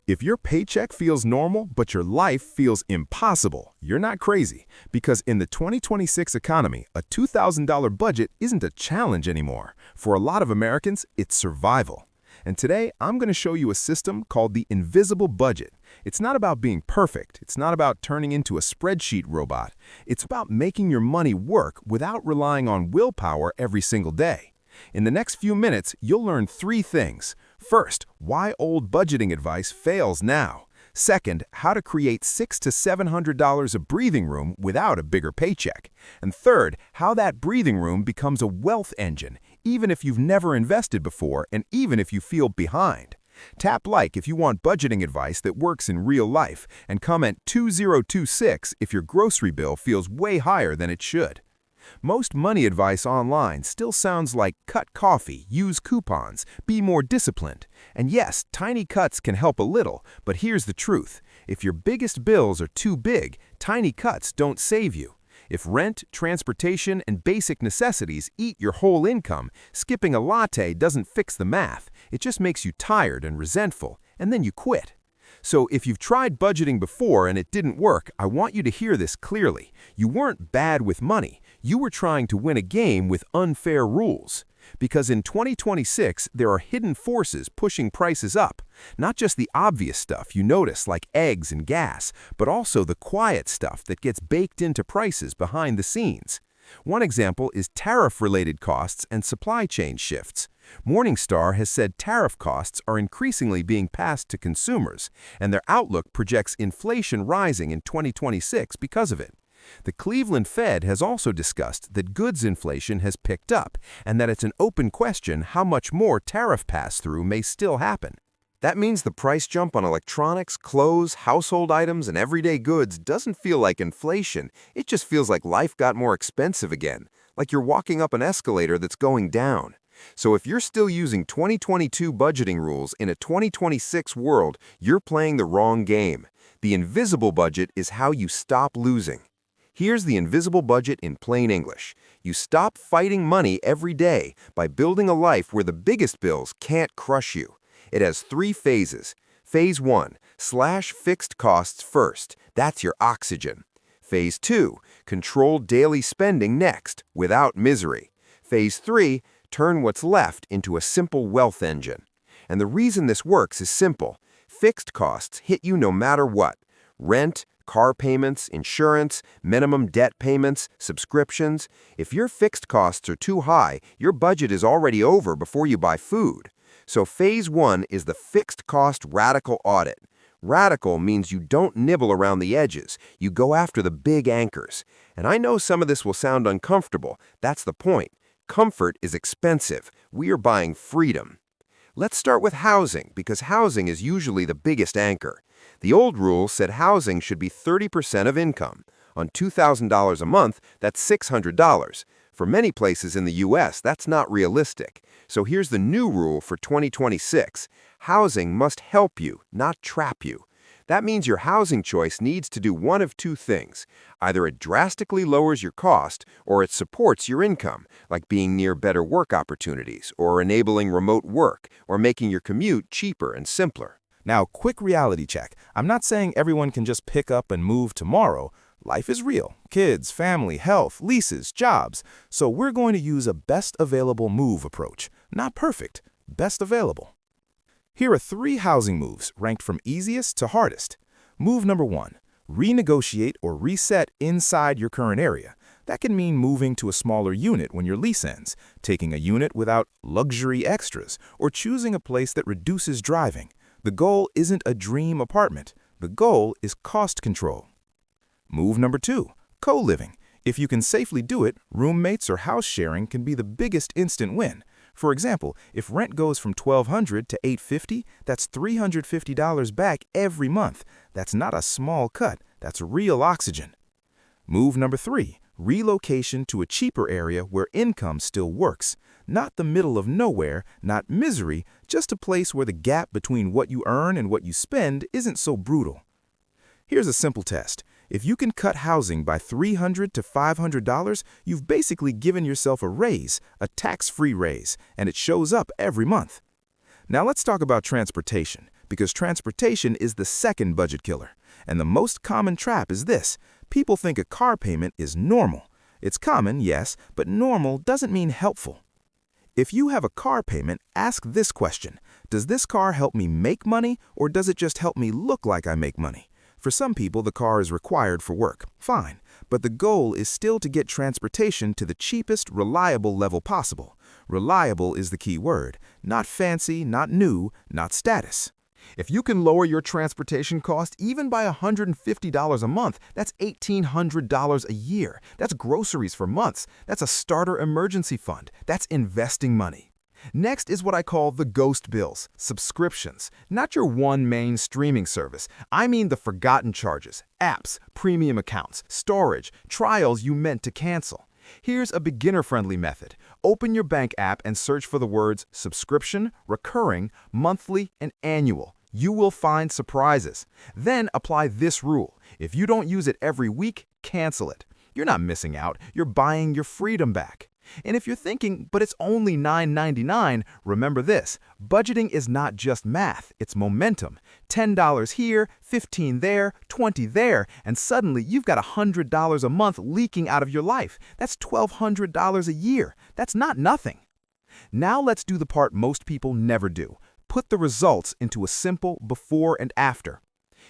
If your paycheck feels normal, but your life feels impossible, you're not crazy. Because in the 2026 economy, a $2,000 budget isn't a challenge anymore. For a lot of Americans, it's survival. And today, I'm going to show you a system called the invisible budget. It's not about being perfect. It's not about turning into a spreadsheet robot. It's about making your money work without relying on willpower every single day. In the next few minutes, you'll learn 3 things. First, why old budgeting advice fails now. Second, how to create $600 to $700 of breathing room without a bigger paycheck. And third, how that breathing room becomes a wealth engine, even if you've never invested before and even if you feel behind. Tap like if you want budgeting advice that works in real life, and comment 2026 if your grocery bill feels way higher than it should. Most money advice online still sounds like cut coffee, use coupons, be more disciplined. And yes, tiny cuts can help a little, but here's the truth. If your biggest bills are too big, tiny cuts don't save you. If rent, transportation, and basic necessities eat your whole income, skipping a latte doesn't fix the math. It just makes you tired and resentful, and then you quit. So if you've tried budgeting before and it didn't work, I want you to hear this clearly. You weren't bad with money. You were trying to win a game with unfair rules. Because in 2026, there are hidden forces pushing prices up. Not just the obvious stuff you notice like eggs and gas, but also the quiet stuff that gets baked into prices behind the scenes. One example is tariff-related costs and supply chain shifts. Morningstar has said tariff costs are increasingly being passed to consumers, and their outlook projects inflation rising in 2026 because of it. The Cleveland Fed has also discussed that goods inflation has picked up and that it's an open question how much more tariff pass-through may still happen. That means the price jump on electronics, clothes, household items, and everyday goods doesn't feel like inflation. It just feels like life got more expensive again, like you're walking up an escalator that's going down. So if you're still using 2022 budgeting rules in a 2026 world, you're playing the wrong game. The invisible budget is how you stop losing. Here's the invisible budget in plain English. You stop fighting money every day by building a life where the biggest bills can't crush you. It has 3 phases. Phase 1, slash fixed costs first. That's your oxygen. Phase 2, control daily spending next, without misery. Phase 3, turn what's left into a simple wealth engine. And the reason this works is simple. Fixed costs hit you no matter what. Rent, car payments, insurance, minimum debt payments, subscriptions. If your fixed costs are too high, your budget is already over before you buy food. So phase 1 is the fixed cost radical audit. Radical means you don't nibble around the edges. You go after the big anchors. And I know some of this will sound uncomfortable. That's the point. Comfort is expensive. We are buying freedom. Let's start with housing, because housing is usually the biggest anchor. The old rule said housing should be 30% of income. On $2,000 a month, that's $600. For many places in the U.S., that's not realistic. So here's the new rule for 2026. Housing must help you, not trap you. That means your housing choice needs to do one of 2 things. Either it drastically lowers your cost, or it supports your income, like being near better work opportunities, or enabling remote work, or making your commute cheaper and simpler. Now, quick reality check. I'm not saying everyone can just pick up and move tomorrow. Life is real. Kids, family, health, leases, jobs. So we're going to use a best available move approach. Not perfect, best available. Here are 3 housing moves ranked from easiest to hardest. Move number 1, renegotiate or reset inside your current area. That can mean moving to a smaller unit when your lease ends, taking a unit without luxury extras, or choosing a place that reduces driving. The goal isn't a dream apartment. The goal is cost control. Move number 2, co-living. If you can safely do it, roommates or house sharing can be the biggest instant win. For example, if rent goes from $1,200 to $850, that's $350 back every month. That's not a small cut. That's real oxygen. Move number 3, relocation to a cheaper area where income still works. Not the middle of nowhere, not misery, just a place where the gap between what you earn and what you spend isn't so brutal. Here's a simple test. If you can cut housing by $300 to $500, you've basically given yourself a raise, a tax-free raise, and it shows up every month. Now let's talk about transportation, Because transportation is the second budget killer. And the most common trap is this: people think a car payment is normal. It's common, yes, but normal doesn't mean helpful. If you have a car payment, ask this question: does this car help me make money, or does it just help me look like I make money? For some people, the car is required for work. Fine. But the goal is still to get transportation to the cheapest, reliable level possible. Reliable is the key word. Not fancy, not new, not status. If you can lower your transportation cost even by $150 a month, that's $1,800 a year. That's groceries for months. That's a starter emergency fund. That's investing money. Next is what I call the ghost bills, subscriptions. Not your one main streaming service. I mean the forgotten charges, apps, premium accounts, storage, trials you meant to cancel. Here's a beginner-friendly method. Open your bank app and search for the words subscription, recurring, monthly, and annual. You will find surprises. Then apply this rule. If you don't use it every week, cancel it. You're not missing out. You're buying your freedom back. And if you're thinking, but it's only $9.99, remember this: budgeting is not just math, it's momentum. $10 here, $15 there, $20 there, and suddenly you've got $100 a month leaking out of your life. That's $1,200 a year. That's not nothing. Now let's do the part most people never do. Put the results into a simple before and after.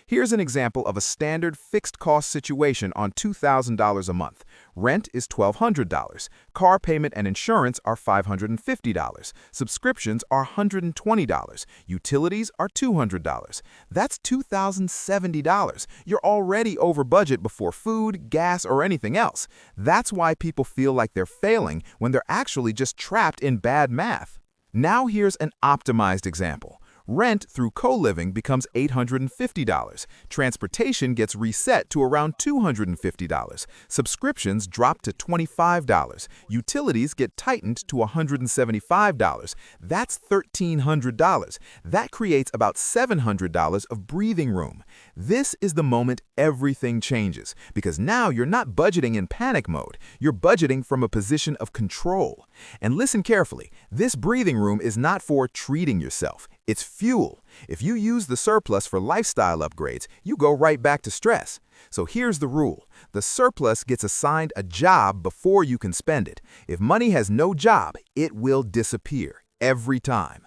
Here's an example of a standard fixed-cost situation on $2,000 a month. Rent is $1,200. Car payment and insurance are $550. Subscriptions are $120. Utilities are $200. That's $2,070. You're already over budget before food, gas, or anything else. That's why people feel like they're failing when they're actually just trapped in bad math. Now here's an optimized example. Rent through co-living becomes $850. Transportation gets reset to around $250. Subscriptions drop to $25. Utilities get tightened to $175. That's $1,300. That creates about $700 of breathing room. This is the moment everything changes, because now you're not budgeting in panic mode. You're budgeting from a position of control. And listen carefully, this breathing room is not for treating yourself. It's fuel. If you use the surplus for lifestyle upgrades, you go right back to stress. So here's the rule. The surplus gets assigned a job before you can spend it. If money has no job, it will disappear every time.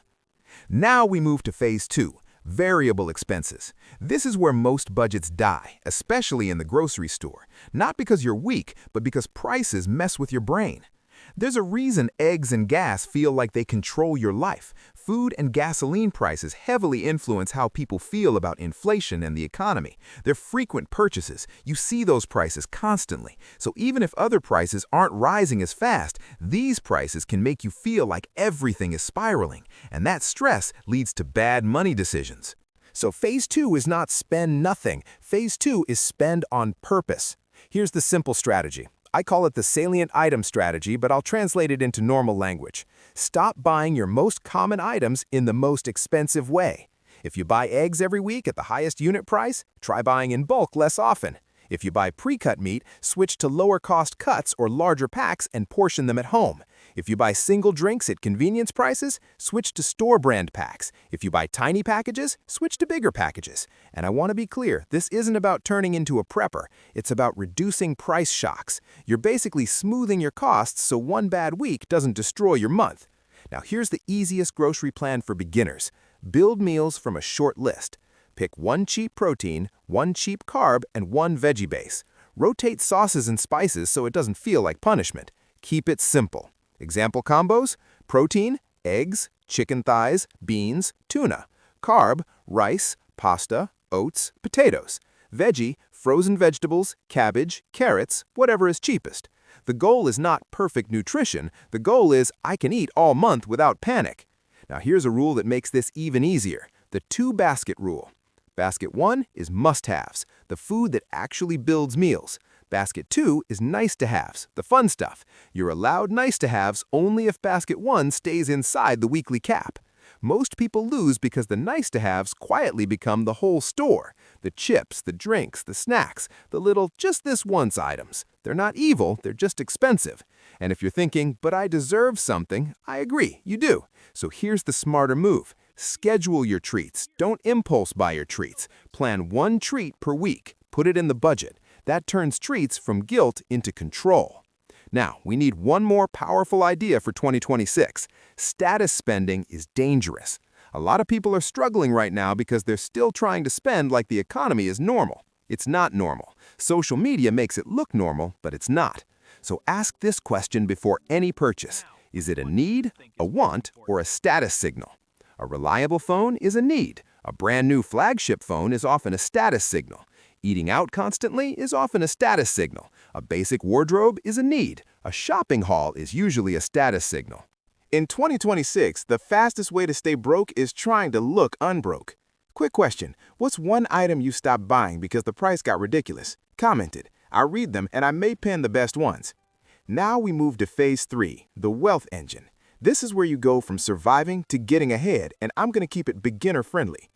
Now we move to phase 2, variable expenses. This is where most budgets die, especially in the grocery store. Not because you're weak, but because prices mess with your brain. There's a reason eggs and gas feel like they control your life. Food and gasoline prices heavily influence how people feel about inflation and the economy. They're frequent purchases. You see those prices constantly. So even if other prices aren't rising as fast, these prices can make you feel like everything is spiraling. And that stress leads to bad money decisions. So phase 2 is not spend nothing. Phase 2 is spend on purpose. Here's the simple strategy. I call it the salient item strategy, but I'll translate it into normal language. Stop buying your most common items in the most expensive way. If you buy eggs every week at the highest unit price, try buying in bulk less often. If you buy pre-cut meat, switch to lower-cost cuts or larger packs and portion them at home. If you buy single drinks at convenience prices, switch to store-brand packs. If you buy tiny packages, switch to bigger packages. And I want to be clear, this isn't about turning into a prepper. It's about reducing price shocks. You're basically smoothing your costs so one bad week doesn't destroy your month. Now here's the easiest grocery plan for beginners. Build meals from a short list. Pick one cheap protein, one cheap carb, and one veggie base. Rotate sauces and spices so it doesn't feel like punishment. Keep it simple. Example combos: protein, eggs, chicken thighs, beans, tuna. Carb, rice, pasta, oats, potatoes. Veggie, frozen vegetables, cabbage, carrots, whatever is cheapest. The goal is not perfect nutrition. The goal is I can eat all month without panic. Now here's a rule that makes this even easier. The 2-basket rule. Basket 1 is must-haves, the food that actually builds meals. Basket 2 is nice-to-haves, the fun stuff. You're allowed nice-to-haves only if basket 1 stays inside the weekly cap. Most people lose because the nice-to-haves quietly become the whole store. The chips, the drinks, the snacks, the little just-this-once items. They're not evil, they're just expensive. And if you're thinking, but I deserve something, I agree, you do. So here's the smarter move. Schedule your treats. Don't impulse buy your treats. Plan one treat per week. Put it in the budget. That turns treats from guilt into control. Now, we need one more powerful idea for 2026. Status spending is dangerous. A lot of people are struggling right now because they're still trying to spend like the economy is normal. It's not normal. Social media makes it look normal, but it's not. So ask this question before any purchase. Is it a need, a want, or a status signal? A reliable phone is a need. A brand new flagship phone is often a status signal. Eating out constantly is often a status signal. A basic wardrobe is a need. A shopping haul is usually a status signal. In 2026, the fastest way to stay broke is trying to look unbroke. Quick question, what's one item you stopped buying because the price got ridiculous? Comment it. I'll read them and I may pin the best ones. Now we move to phase 3, the wealth engine. This is where you go from surviving to getting ahead, and I'm going to keep it beginner friendly.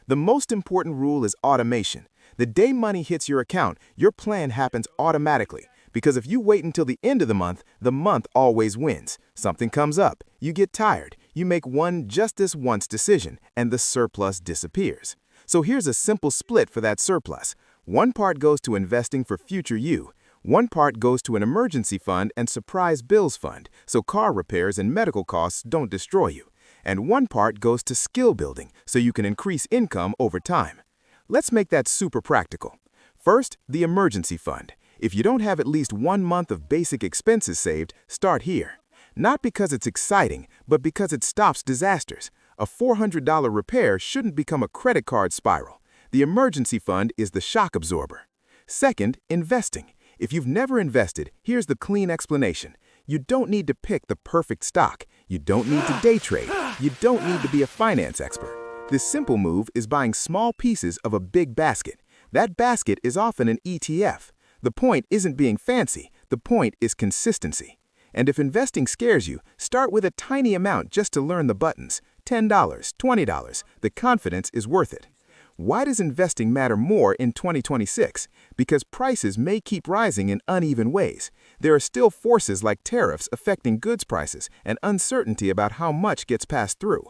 The most important rule is automation. The day money hits your account, your plan happens automatically. Because if you wait until the end of the month always wins. Something comes up, you get tired, you make one just this once decision, and the surplus disappears. So here's a simple split for that surplus. One part goes to investing for future you. One part goes to an emergency fund and surprise bills fund, so car repairs and medical costs don't destroy you. And one part goes to skill building, so you can increase income over time. Let's make that super practical. First, the emergency fund. If you don't have at least 1 month of basic expenses saved, start here. Not because it's exciting, but because it stops disasters. A $400 repair shouldn't become a credit card spiral. The emergency fund is the shock absorber. Second, investing. If you've never invested, here's the clean explanation. You don't need to pick the perfect stock. You don't need to day trade. You don't need to be a finance expert. This simple move is buying small pieces of a big basket. That basket is often an ETF. The point isn't being fancy. The point is consistency. And if investing scares you, start with a tiny amount just to learn the buttons. $10, $20. The confidence is worth it. Why does investing matter more in 2026? Because prices may keep rising in uneven ways. There are still forces like tariffs affecting goods prices and uncertainty about how much gets passed through.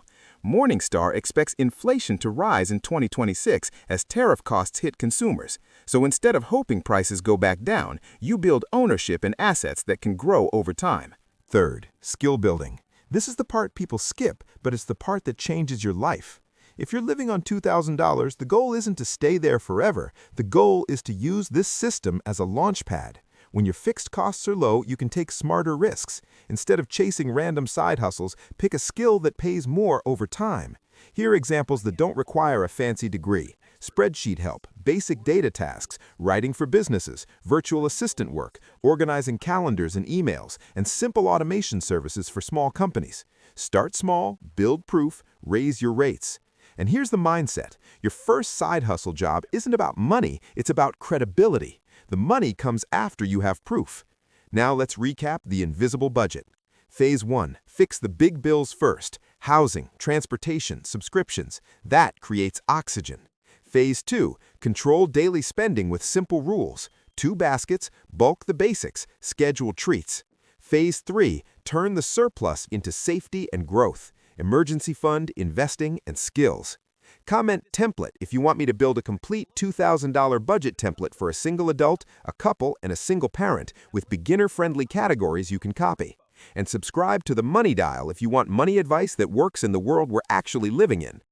Morningstar expects inflation to rise in 2026 as tariff costs hit consumers. So instead of hoping prices go back down, you build ownership in assets that can grow over time. Third, skill building. This is the part people skip, but it's the part that changes your life. If you're living on $2,000, the goal isn't to stay there forever. The goal is to use this system as a launch pad. When your fixed costs are low, you can take smarter risks. Instead of chasing random side hustles, pick a skill that pays more over time. Here are examples that don't require a fancy degree. Spreadsheet help, basic data tasks, writing for businesses, virtual assistant work, organizing calendars and emails, and simple automation services for small companies. Start small, build proof, raise your rates. And here's the mindset. Your first side hustle job isn't about money, it's about credibility. The money comes after you have proof. Now let's recap the invisible budget. Phase 1, fix the big bills first. Housing, transportation, subscriptions. That creates oxygen. Phase 2, control daily spending with simple rules. 2 baskets, bulk the basics, schedule treats. Phase 3, turn the surplus into safety and growth. Emergency fund, investing, and skills. Comment template if you want me to build a complete $2,000 budget template for a single adult, a couple, and a single parent with beginner-friendly categories you can copy. And subscribe to the Money Dial if you want money advice that works in the world we're actually living in.